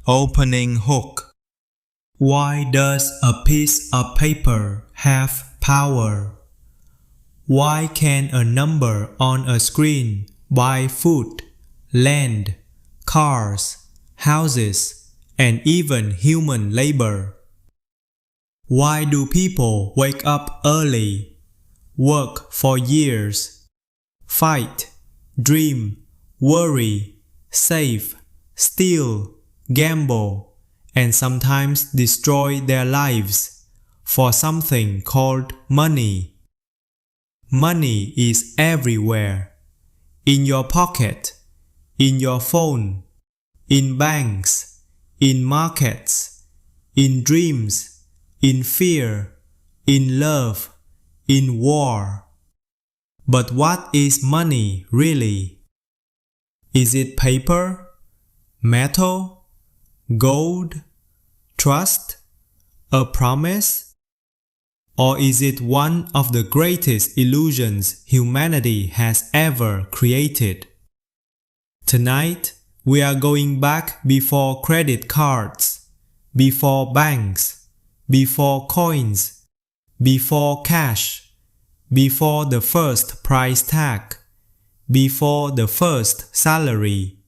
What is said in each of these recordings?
Opening hook. Why does a piece of paper have power? Why can a number on a screen buy food, land, cars, houses, and even human labor? Why do people wake up early, work for years, fight, dream, worry, save, steal, gamble, and sometimes destroy their lives for something called money? Money is everywhere. In your pocket, in your phone, in banks, in markets, in dreams, in fear, in love, in war. But what is money really? Is it paper, metal, gold, trust, a promise? Or is it one of the greatest illusions humanity has ever created? Tonight, we are going back before credit cards, before banks, before coins, before cash, before the first price tag, before the first salary.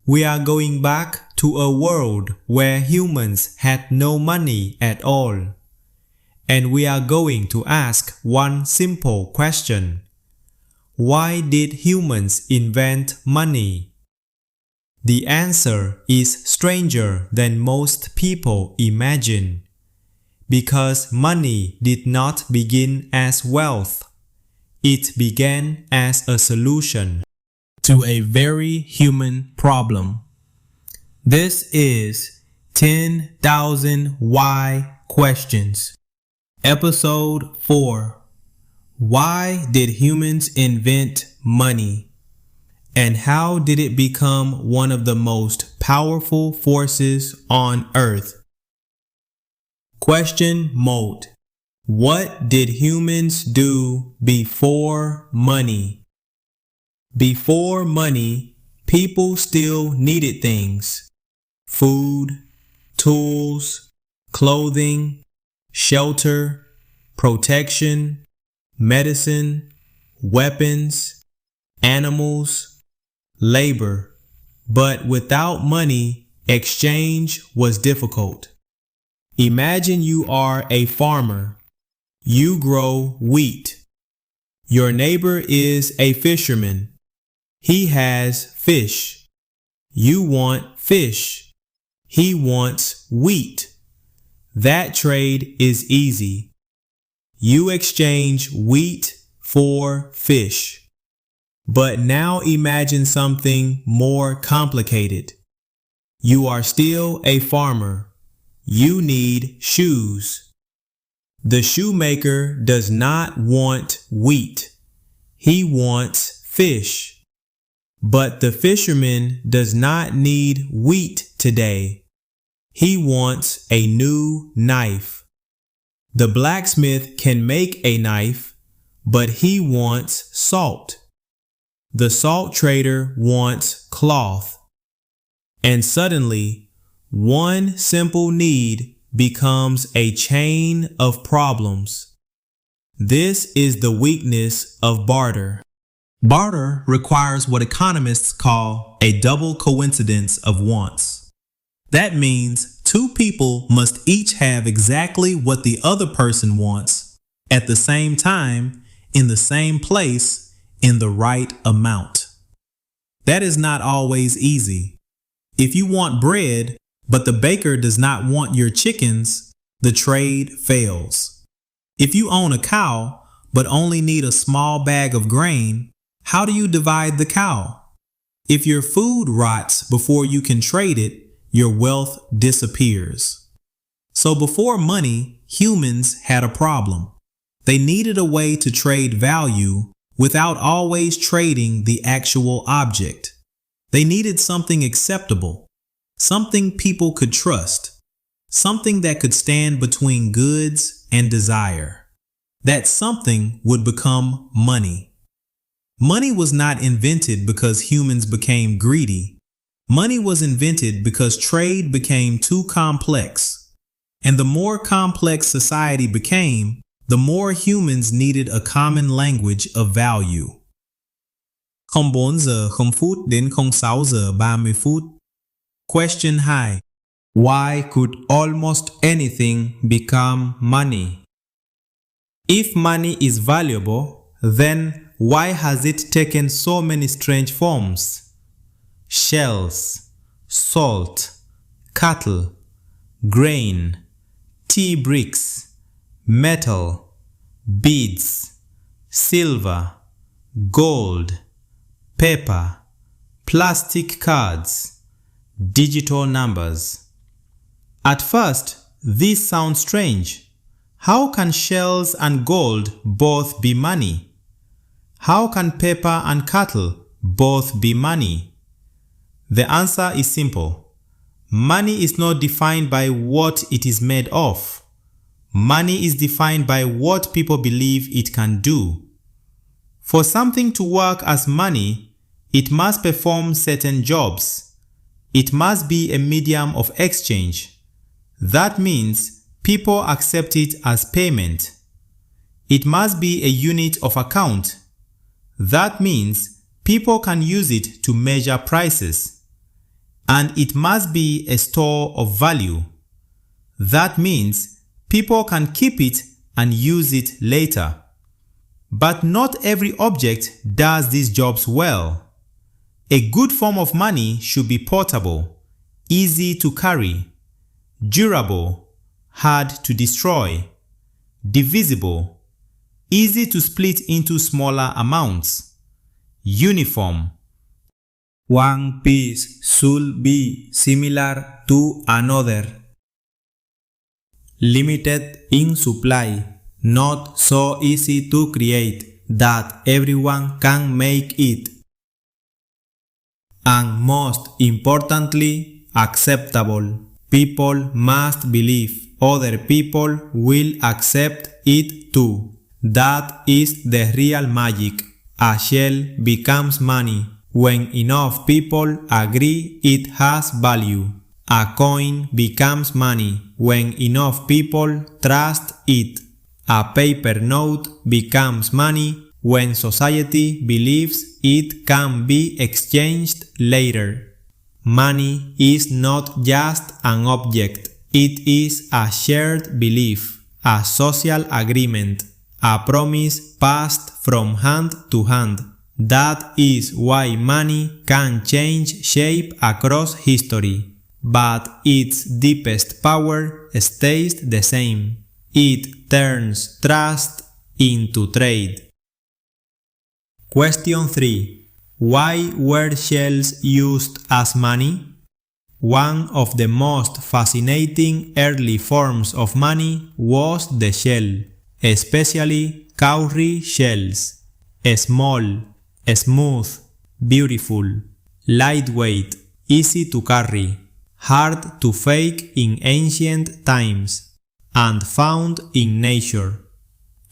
We are going back to a world where humans had no money at all. And we are going to ask one simple question. Why did humans invent money? The answer is stranger than most people imagine. Because money did not begin as wealth. It began as a solution to a very human problem. This is 10,000 Why Questions. Episode 4. Why did humans invent money? And how did it become one of the most powerful forces on earth? Question mode. What did humans do before money? Before money, people still needed things. Food, tools, clothing, shelter, protection, medicine, weapons, animals, labor. But without money, exchange was difficult. Imagine you are a farmer. You grow wheat. Your neighbor is a fisherman. He has fish. You want fish. He wants wheat. That trade is easy. You exchange wheat for fish. But now imagine something more complicated. You are still a farmer. You need shoes. The shoemaker does not want wheat. He wants fish. But the fisherman does not need wheat today. He wants a new knife. The blacksmith can make a knife, but he wants salt. The salt trader wants cloth. And suddenly, one simple need becomes a chain of problems. This is the weakness of barter. Barter requires what economists call a double coincidence of wants. That means two people must each have exactly what the other person wants at the same time, in the same place, in the right amount. That is not always easy. If you want bread, but the baker does not want your chickens, the trade fails. If you own a cow, but only need a small bag of grain, how do you divide the cow? If your food rots before you can trade it, your wealth disappears. So before money, humans had a problem. They needed a way to trade value without always trading the actual object. They needed something acceptable, something people could trust, something that could stand between goods and desire. That something would become money. Money was not invented because humans became greedy. Money was invented because trade became too complex. And the more complex society became, the more humans needed a common language of value. 04 giờ 0 phút đến 06 giờ 30 phút. Question 2. Why could almost anything become money? If money is valuable, then why has it taken so many strange forms? Shells, salt, cattle, grain, tea bricks, metal, beads, silver, gold, paper, plastic cards, digital numbers. At first, these sound strange. How can shells and gold both be money? How can paper and cattle both be money? The answer is simple. Money is not defined by what it is made of. Money is defined by what people believe it can do. For something to work as money, it must perform certain jobs. It must be a medium of exchange. That means people accept it as payment. It must be a unit of account. That means people can use it to measure prices. And it must be a store of value. That means people can keep it and use it later. But not every object does these jobs well. A good form of money should be portable, easy to carry, durable, hard to destroy, divisible, easy to split into smaller amounts, uniform. One piece should be similar to another. Limited in supply, not so easy to create that everyone can make it. And most importantly, acceptable. People must believe other people will accept it too. That is the real magic. A shell becomes money when enough people agree it has value. A coin becomes money when enough people trust it. A paper note becomes money when society believes it can be exchanged later. Money is not just an object. It is a shared belief, a social agreement, a promise passed from hand to hand. That is why money can change shape across history, but its deepest power stays the same. It turns trust into trade. Question 3. Why were shells used as money? One of the most fascinating early forms of money was the shell, especially cowrie shells. Small, smooth, beautiful, lightweight, easy to carry, hard to fake in ancient times, and found in nature.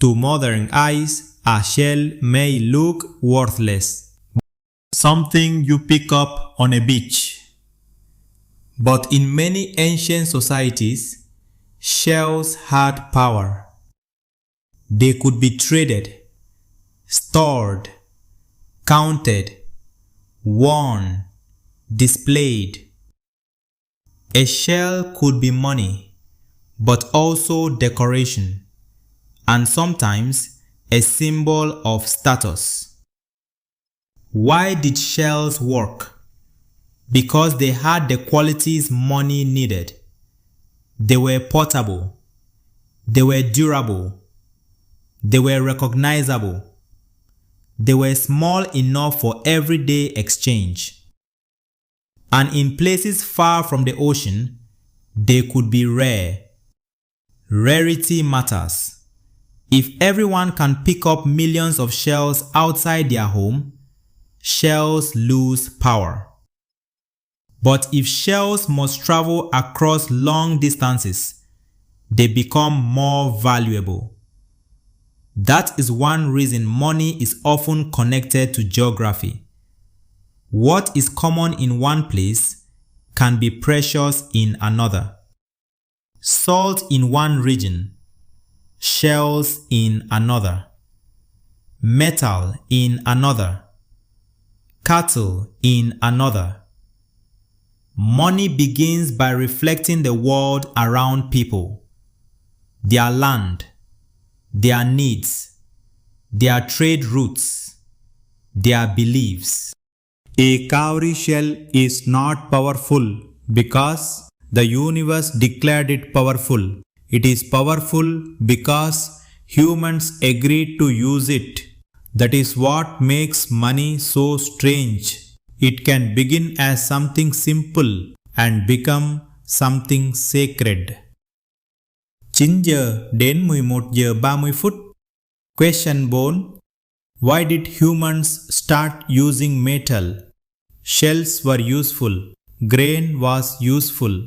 To modern eyes, a shell may look worthless. Something you pick up on a beach. But in many ancient societies, shells had power. They could be traded, stored, counted, worn, displayed. A shell could be money, but also decoration, and sometimes a symbol of status. Why did shells work? Because they had the qualities money needed. They were portable. They were durable. They were recognizable. They were small enough for everyday exchange. And in places far from the ocean, they could be rare. Rarity matters. If everyone can pick up millions of shells outside their home, shells lose power. But if shells must travel across long distances, they become more valuable. That is one reason money is often connected to geography. What is common in one place can be precious in another. Salt in one region, shells in another, metal in another, cattle in another. Money begins by reflecting the world around people, their land, their needs, their trade routes, their beliefs. A cowrie shell is not powerful because the universe declared it powerful. It is powerful because humans agreed to use it. That is what makes money so strange. It can begin as something simple and become something sacred. 9 giờ đến 11 giờ 30 phút. Question 4. Why did humans start using metal? Shells were useful. Grain was useful.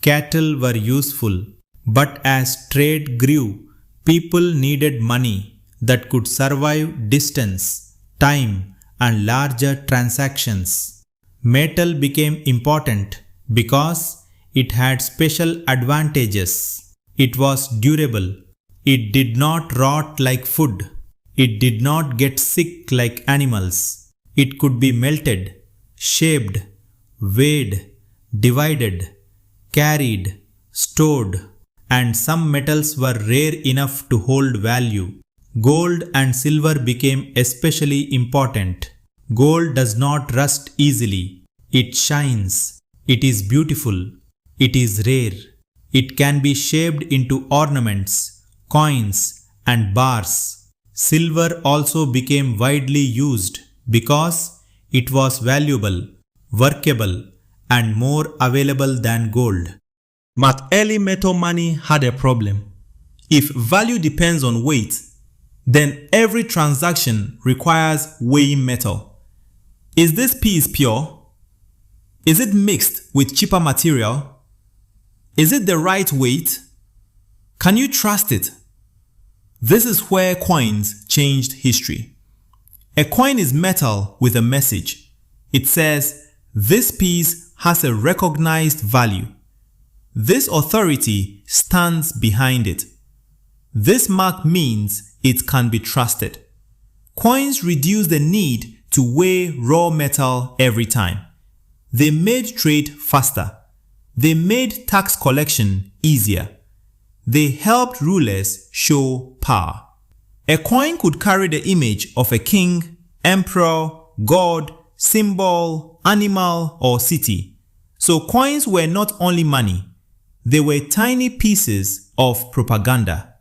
Cattle were useful. But as trade grew, people needed money that could survive distance, time, and larger transactions. Metal became important because it had special advantages. It was durable. It did not rot like food. It did not get sick like animals. It could be melted, shaped, weighed, divided, carried, stored, and some metals were rare enough to hold value. Gold and silver became especially important. Gold does not rust easily. It shines. It is beautiful. It is rare. It can be shaped into ornaments, coins, and bars. Silver also became widely used because it was valuable, workable, and more available than gold. But early metal money had a problem. If value depends on weight, then every transaction requires weighing metal. Is this piece pure? Is it mixed with cheaper material? Is it the right weight? Can you trust it? This is where coins changed history. A coin is metal with a message. It says, this piece has a recognized value. This authority stands behind it. This mark means it can be trusted. Coins reduce the need to weigh raw metal every time. They made trade faster. They made tax collection easier. They helped rulers show power. A coin could carry the image of a king, emperor, god, symbol, animal, or city. So coins were not only money, they were tiny pieces of propaganda.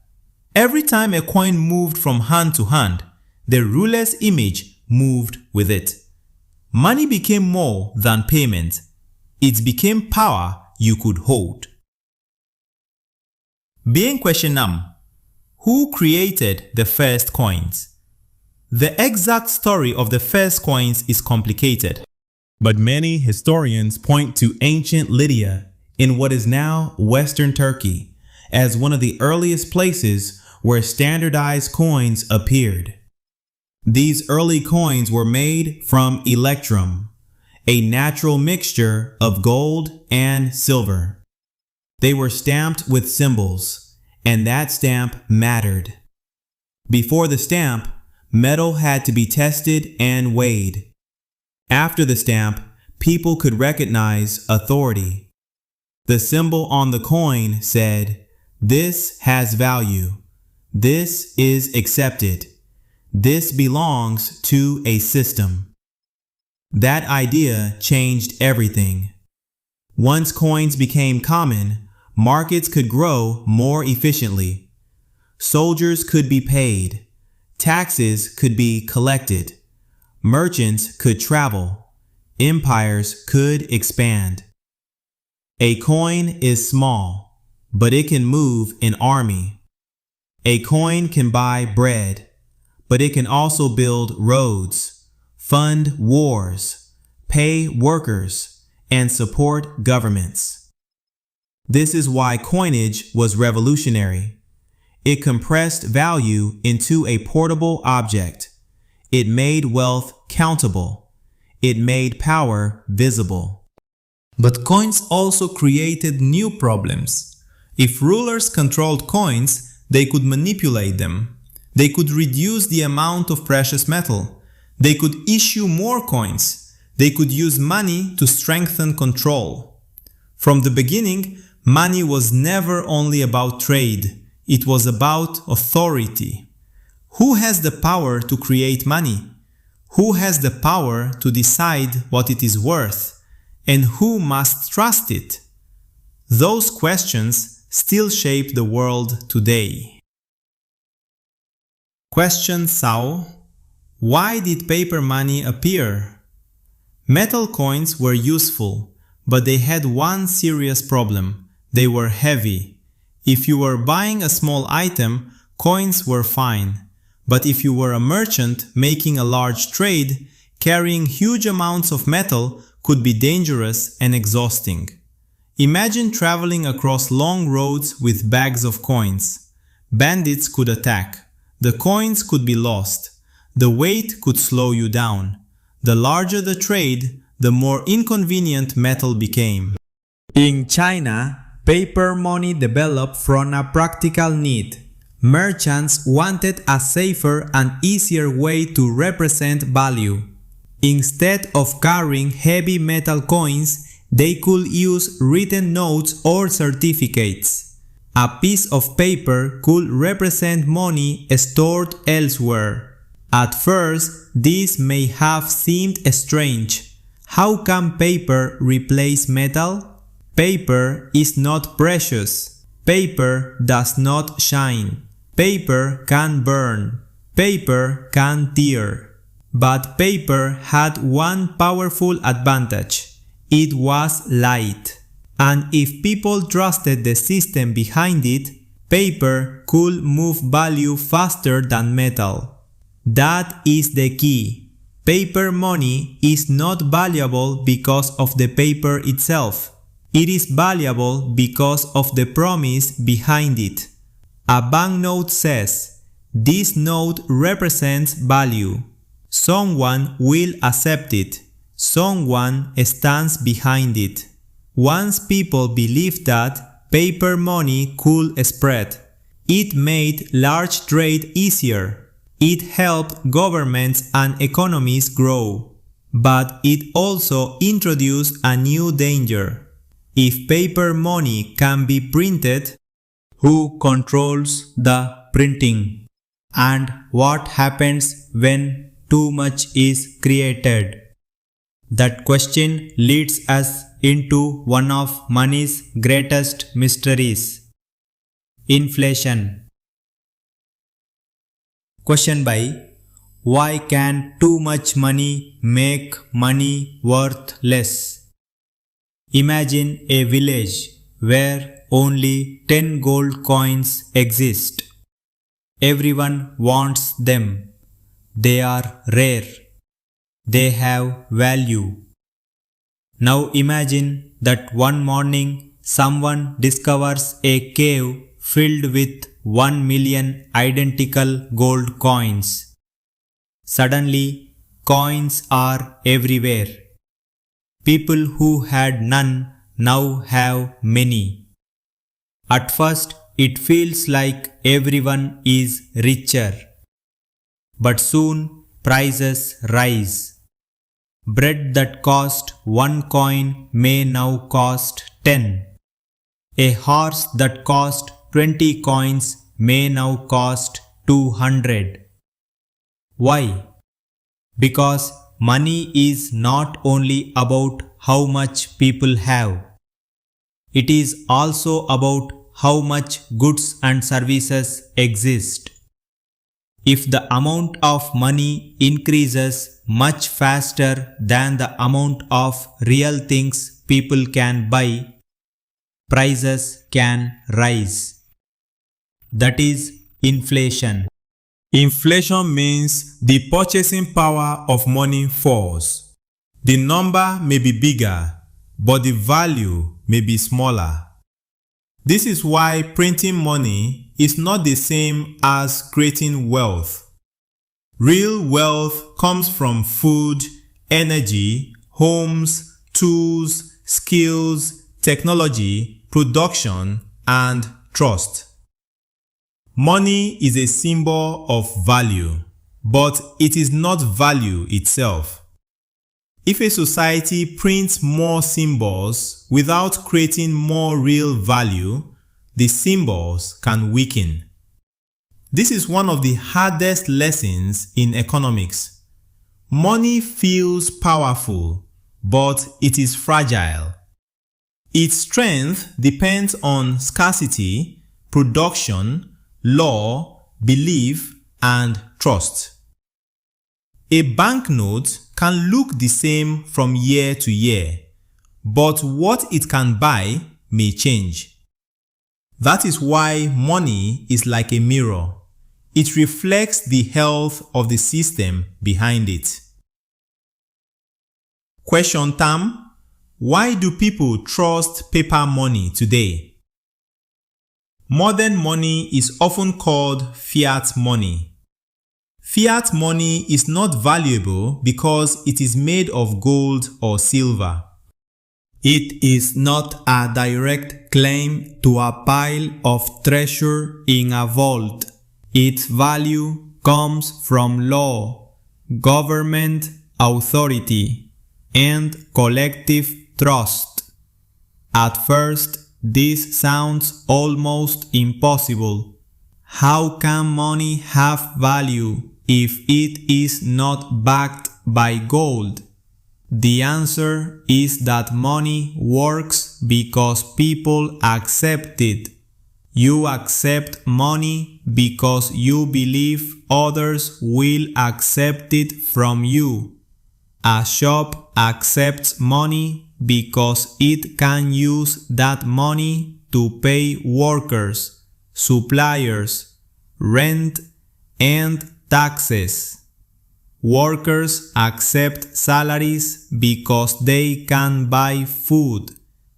Every time a coin moved from hand to hand, the ruler's image moved with it. Money became more than payment. It became power you could hold. Being question who created the first coins? The exact story of the first coins is complicated, but many historians point to ancient Lydia in what is now Western Turkey as one of the earliest places where standardized coins appeared. These early coins were made from electrum, a natural mixture of gold and silver. They were stamped with symbols, and that stamp mattered. Before the stamp, metal had to be tested and weighed. After the stamp, people could recognize authority. The symbol on the coin said, "This has value. This is accepted. This belongs to a system." That idea changed everything. Once coins became common, markets could grow more efficiently. Soldiers could be paid. Taxes could be collected. Merchants could travel. Empires could expand. A coin is small, but it can move an army. A coin can buy bread, but it can also build roads, fund wars, pay workers, and support governments. This is why coinage was revolutionary. It compressed value into a portable object. It made wealth countable. It made power visible. But coins also created new problems. If rulers controlled coins, they could manipulate them. They could reduce the amount of precious metal. They could issue more coins. They could use money to strengthen control. From the beginning, money was never only about trade. It was about authority. Who has the power to create money? Who has the power to decide what it is worth? And who must trust it? Those questions still shape the world today. Question Sao: why did paper money appear? Metal coins were useful, but they had one serious problem. They were heavy. If you were buying a small item, coins were fine. But if you were a merchant making a large trade, carrying huge amounts of metal could be dangerous and exhausting. Imagine traveling across long roads with bags of coins. Bandits could attack. The coins could be lost. The weight could slow you down. The larger the trade, the more inconvenient metal became. In China, paper money developed from a practical need. Merchants wanted a safer and easier way to represent value. Instead of carrying heavy metal coins, they could use written notes or certificates. A piece of paper could represent money stored elsewhere. At first, this may have seemed strange. How can paper replace metal? Paper is not precious. Paper does not shine. Paper can burn. Paper can tear. But paper had one powerful advantage. It was light. And if people trusted the system behind it, paper could move value faster than metal. That is the key. Paper money is not valuable because of the paper itself. It is valuable because of the promise behind it. A banknote says, "This note represents value." Someone will accept it. Someone stands behind it. Once people believed that, paper money could spread. It made large trade easier. It helped governments and economies grow. But it also introduced a new danger. If paper money can be printed, who controls the printing? And what happens when too much is created? That question leads us into one of money's greatest mysteries: inflation. Question by: why can too much money make money worth less? Imagine a village where only 10 gold coins exist. Everyone wants them. They are rare. They have value. Now imagine that one morning someone discovers a cave filled with 1 million identical gold coins. Suddenly, coins are everywhere. People who had none now have many. At first, it feels like everyone is richer. But soon, prices rise. Bread that cost 1 coin may now cost 10. A horse that cost 20 coins may now cost 200. Why? Because money is not only about how much people have. It is also about how much goods and services exist. If the amount of money increases much faster than the amount of real things people can buy, prices can rise. That is inflation. Inflation means the purchasing power of money falls. The number may be bigger, but the value may be smaller. This is why printing money is not the same as creating wealth. Real wealth comes from food, energy, homes, tools, skills, technology, production, and trust. Money is a symbol of value, but it is not value itself. If a society prints more symbols without creating more real value, the symbols can weaken. This is one of the hardest lessons in economics. Money feels powerful, but it is fragile. Its strength depends on scarcity, production, law, belief, and trust. A banknote can look the same from year to year, but what it can buy may change. That is why money is like a mirror. It reflects the health of the system behind it. Question term: why do people trust paper money today? Modern money is often called fiat money. Fiat money is not valuable because it is made of gold or silver. It is not a direct claim to a pile of treasure in a vault. Its value comes from law, government authority, and collective trust. At first, this sounds almost impossible. How can money have value if it is not backed by gold? The answer is that money works because people accept it. You accept money because you believe others will accept it from you. A shop accepts money because it can use that money to pay workers, suppliers, rent, and taxes. Workers accept salaries because they can buy food,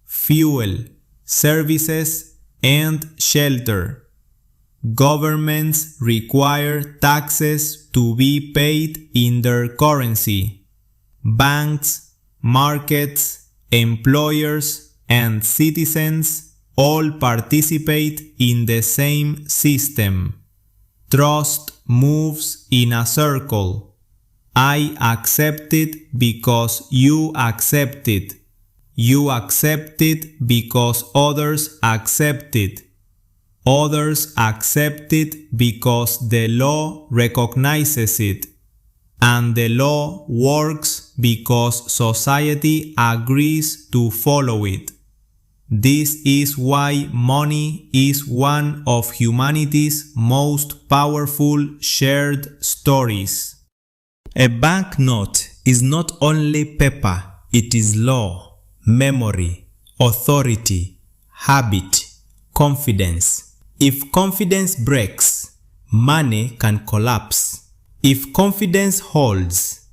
fuel, services, and shelter. Governments require taxes to be paid in their currency. Banks, markets, employers, and citizens all participate in the same system. Trust moves in a circle. I accept it because you accept it. You accept it because others accept it. Others accept it because the law recognizes it. And the law works because society agrees to follow it. This is why money is one of humanity's most powerful shared stories. A banknote is not only paper, it is law, memory, authority, habit, confidence. If confidence breaks, money can collapse. If confidence holds,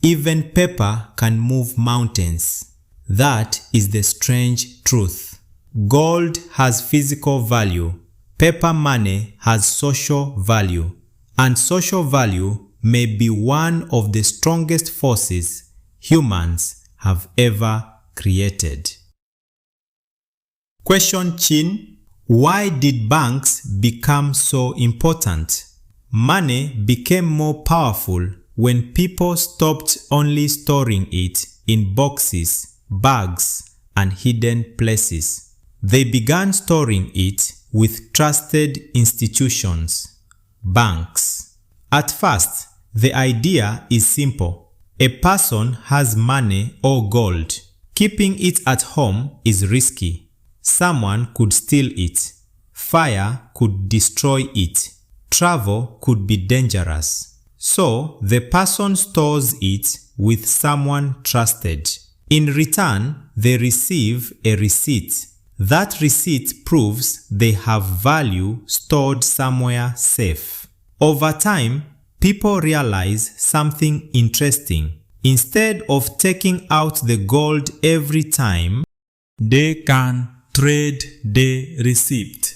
even paper can move mountains. That is the strange truth. Gold has physical value. Paper money has social value. And social value may be one of the strongest forces humans have ever created. Question Chin: why did banks become so important? Money became more powerful when people stopped only storing it in boxes, bags, and hidden places. They began storing it with trusted institutions, banks. At first, the idea is simple. A person has money or gold. Keeping it at home is risky. Someone could steal it. Fire could destroy it. Travel could be dangerous. So the person stores it with someone trusted. In return, they receive a receipt. That receipt proves they have value stored somewhere safe. Over time, people realize something interesting. Instead of taking out the gold every time, they can trade the receipt.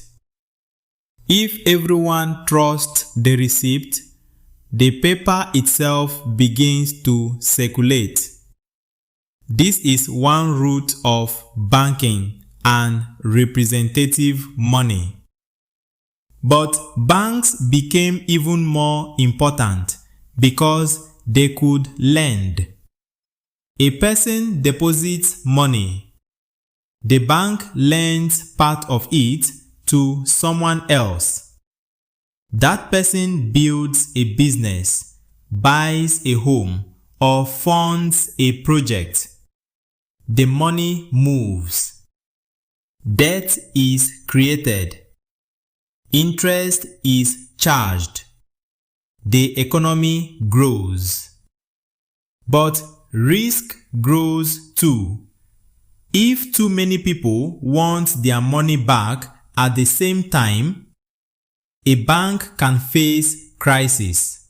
If everyone trusts the receipt, the paper itself begins to circulate. This is one root of banking and representative money. But banks became even more important because they could lend. A person deposits money. The bank lends part of it to someone else. That person builds a business, buys a home, or funds a project. The money moves. Debt is created. Interest is charged. The economy grows. But risk grows too. If too many people want their money back at the same time, a bank can face crisis.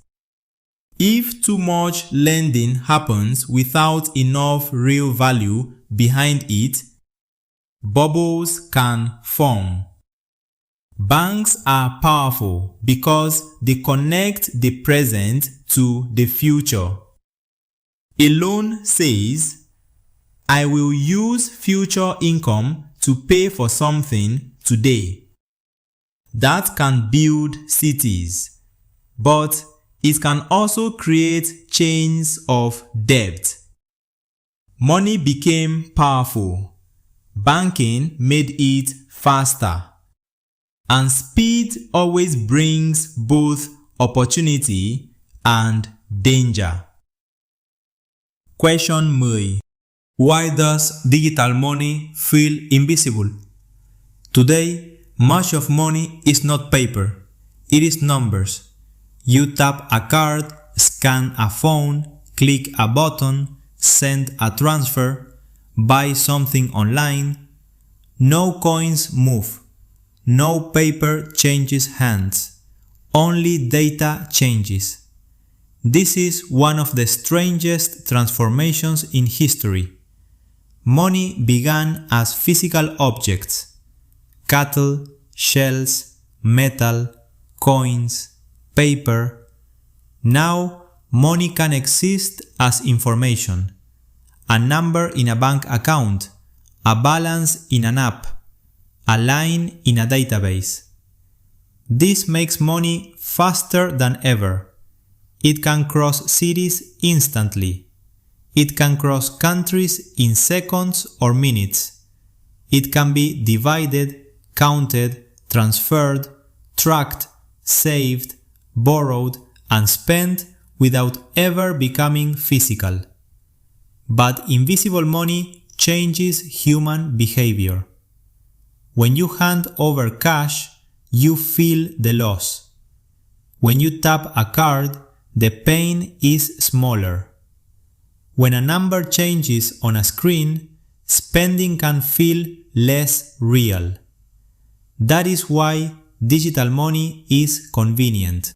If too much lending happens without enough real value behind it, bubbles can form. Banks are powerful because they connect the present to the future. A loan says, I will use future income to pay for something today. That can build cities, but it can also create chains of debt. Money became powerful. Banking made it faster. And speed always brings both opportunity and danger. Question 10. Why does digital money feel invisible? Today, much of money is not paper. It is numbers. You tap a card, scan a phone, click a button, send a transfer, buy something online. No coins move. No paper changes hands. Only data changes. This is one of the strangest transformations in history. Money began as physical objects: cattle, shells, metal, coins, paper. Now, money can exist as information: a number in a bank account, a balance in an app, a line in a database. This makes money faster than ever. It can cross cities instantly. It can cross countries in seconds or minutes. It can be divided, counted, transferred, tracked, saved, borrowed, and spent without ever becoming physical. But invisible money changes human behavior. When you hand over cash, you feel the loss. When you tap a card, the pain is smaller. When a number changes on a screen, spending can feel less real. That is why digital money is convenient,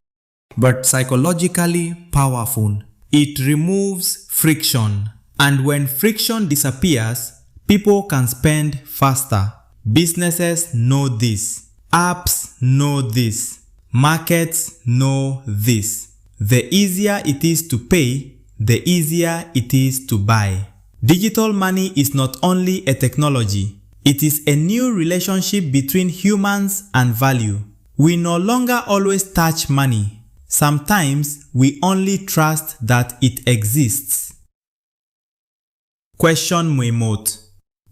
but psychologically powerful. It removes friction, and when friction disappears, people can spend faster. Businesses know this. Apps know this. Markets know this. The easier it is to pay, the easier it is to buy. Digital money is not only a technology, it is a new relationship between humans and value. We no longer always touch money. Sometimes we only trust that it exists. Question Muimot.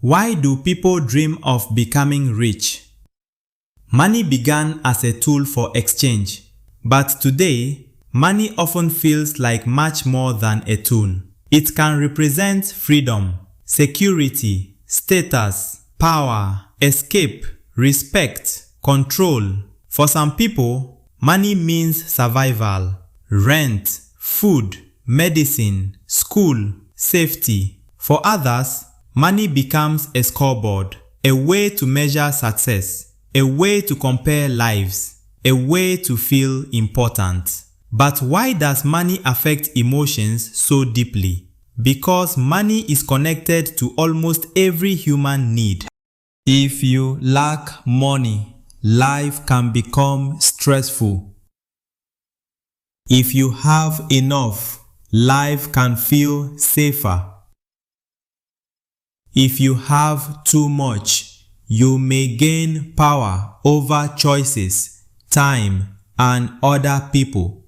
Why do people dream of becoming rich? Money began as a tool for exchange, but today, money often feels like much more than a tool. It can represent freedom, security, status, power, escape, respect, control. For some people, money means survival, rent, food, medicine, school, safety. For others, money becomes a scoreboard, a way to measure success, a way to compare lives, a way to feel important. But why does money affect emotions so deeply? Because money is connected to almost every human need. If you lack money, life can become stressful. If you have enough, life can feel safer. If you have too much, you may gain power over choices, time, and other people.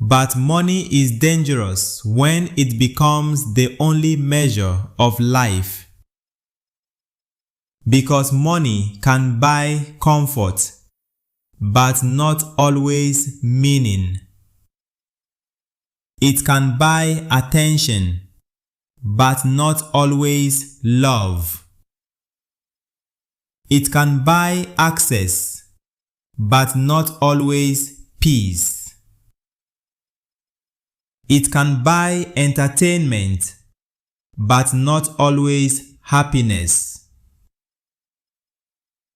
But money is dangerous when it becomes the only measure of life. Because money can buy comfort, but not always meaning. It can buy attention, but not always love. It can buy access, but not always peace. It can buy entertainment, but not always happiness.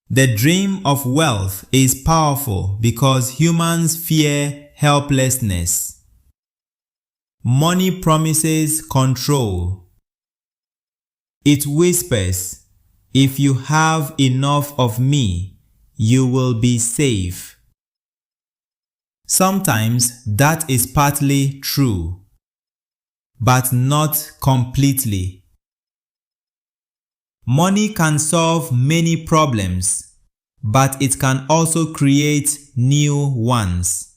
The dream of wealth is powerful because humans fear helplessness. Money promises control. It whispers, "If you have enough of me, you will be safe." Sometimes that is partly true, but not completely. Money can solve many problems, but it can also create new ones.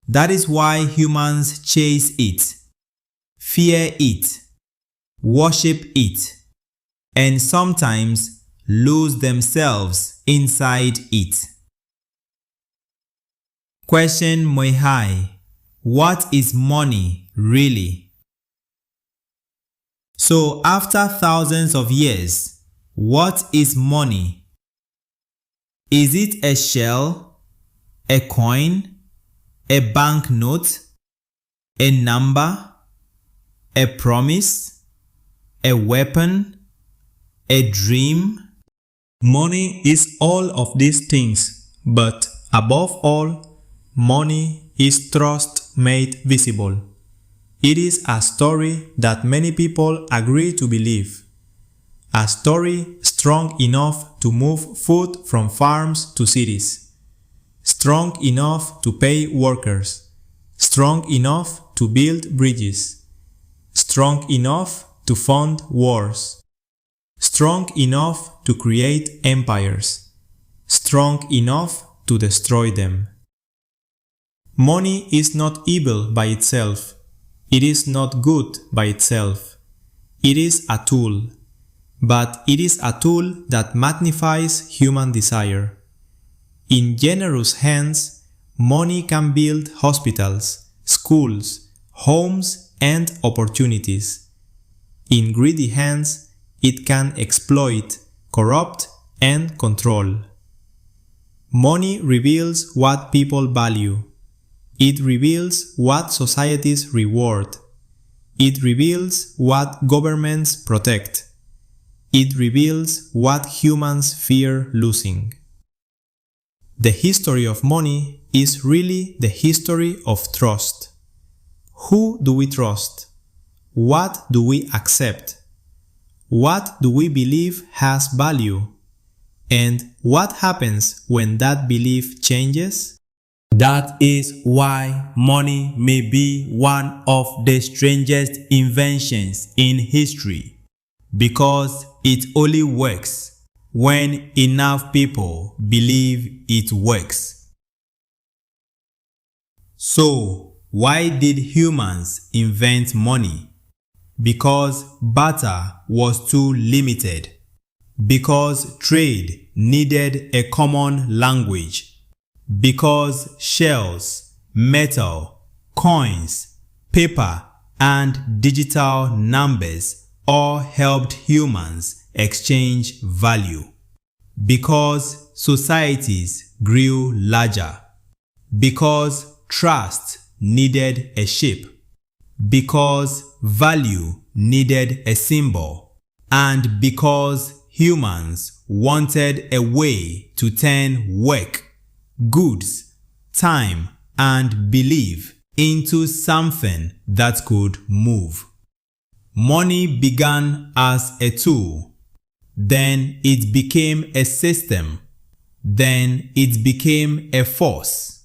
That is why humans chase it, fear it, worship it, and sometimes lose themselves inside it. Question Moihai: what is money really? So after thousands of years, what is money? Is it a shell, a coin, a banknote, a number, a promise, a weapon, a dream? Money is all of these things, but above all, money is trust made visible. It is a story that many people agree to believe. A story strong enough to move food from farms to cities. Strong enough to pay workers. Strong enough to build bridges. Strong enough to fund wars. Strong enough to create empires. Strong enough to destroy them. Money is not evil by itself. It is not good by itself. It is a tool. But it is a tool that magnifies human desire. In generous hands, money can build hospitals, schools, homes, and opportunities. In greedy hands, it can exploit, corrupt, and control. Money reveals what people value. It reveals what societies reward. It reveals what governments protect. It reveals what humans fear losing. The history of money is really the history of trust. Who do we trust? What do we accept? What do we believe has value? And what happens when that belief changes? That is why money may be one of the strangest inventions in history, because it only works when enough people believe it works. So, why did humans invent money? Because barter was too limited. Because trade needed a common language. Because shells, metal, coins, paper, and digital numbers all helped humans exchange value. Because societies grew larger. Because trust needed a shape. Because value needed a symbol. And because humans wanted a way to turn work, goods, time, and belief into something that could move. Money began as a tool. Then it became a system. Then it became a force.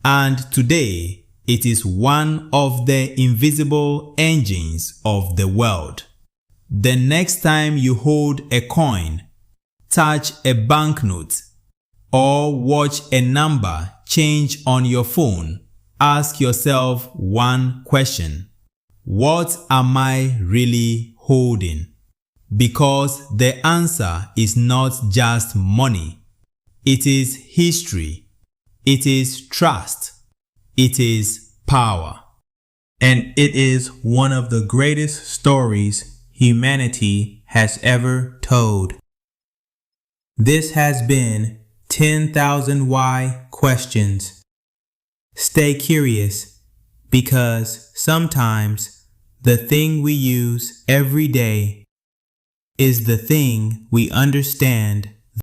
And today, it is one of the invisible engines of the world. The next time you hold a coin, touch a banknote, or watch a number change on your phone, ask yourself one question. What am I really holding? Because the answer is not just money. It is history. It is trust. It is power. And it is one of the greatest stories humanity has ever told. This has been 10,000 Why Questions. Stay curious, because sometimes the thing we use every day is the thing we understand